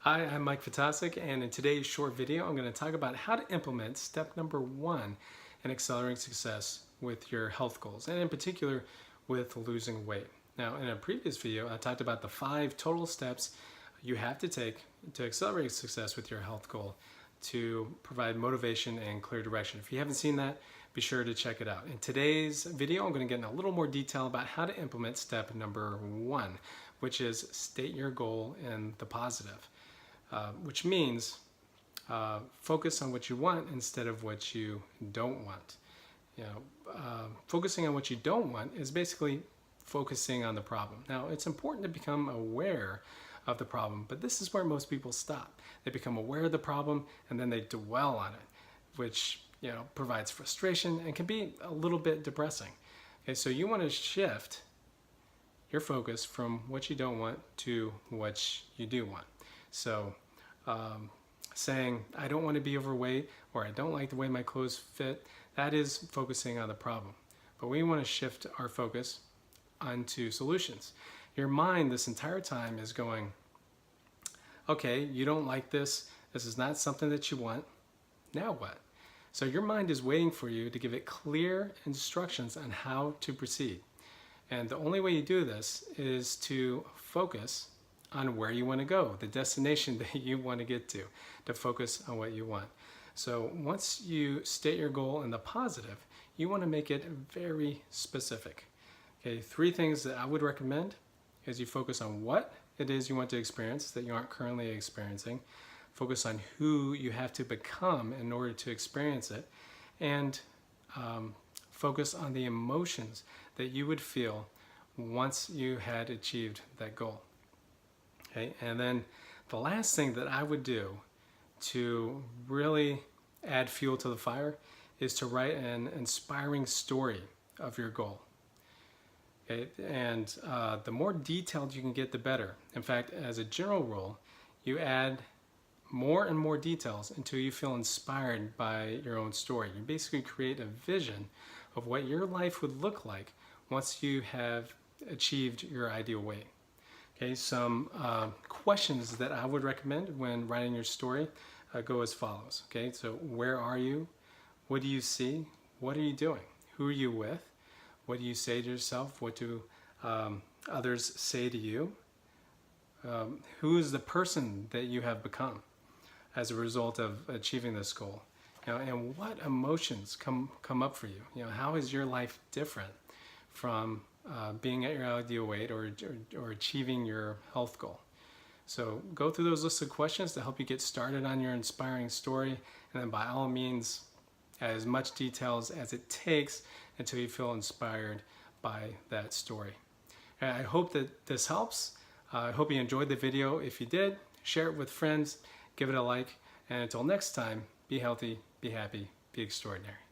Hi, I'm Mike Fatasic, and in today's short video, I'm going to talk about how to implement step number 1 in accelerating success with your health goals, and in particular with losing weight. Now, in a previous video, I talked about the 5 total steps you have to take to accelerate success with your health goal to provide motivation and clear direction. If you haven't seen that, be sure to check it out. In today's video, I'm going to get in a little more detail about how to implement step number 1, which is state your goal in the positive. Which means focus on what you want instead of what you don't want. Focusing on what you don't want is basically focusing on the problem. Now, it's important to become aware of the problem, but this is where most people stop. They become aware of the problem and then they dwell on it, which provides frustration and can be a little bit depressing. Okay, so you want to shift your focus from what you don't want to what you do want. So saying, I don't want to be overweight, or I don't like the way my clothes fit, that is focusing on the problem. But we want to shift our focus onto solutions. Your mind this entire time is going, okay, you don't like this. This is not something that you want. Now what? So your mind is waiting for you to give it clear instructions on how to proceed. And the only way you do this is to focus on where you want to go, the destination that you want to get to focus on what you want. So once you state your goal in the positive, you want to make it very specific. Okay, 3 things that I would recommend is you focus on what it is you want to experience that you aren't currently experiencing, focus on who you have to become in order to experience it, and focus on the emotions that you would feel once you had achieved that goal. Okay, and then the last thing that I would do to really add fuel to the fire is to write an inspiring story of your goal. Okay, and the more detailed you can get, the better. In fact, as a general rule, you add more and more details until you feel inspired by your own story. You basically create a vision of what your life would look like once you have achieved your ideal weight. Okay, some questions that I would recommend when writing your story go as follows. Okay, so where are you? What do you see? What are you doing? Who are you with? What do you say to yourself? What do others say to you? Who is the person that you have become as a result of achieving this goal? And what emotions come up for you? How is your life different from being at your ideal weight or achieving your health goal? So go through those lists of questions to help you get started on your inspiring story, and then by all means add as much details as it takes until you feel inspired by that story. And I hope that this helps. I hope you enjoyed the video. If you did, share it with friends, give it a like, and until next time, be healthy, be happy, be extraordinary.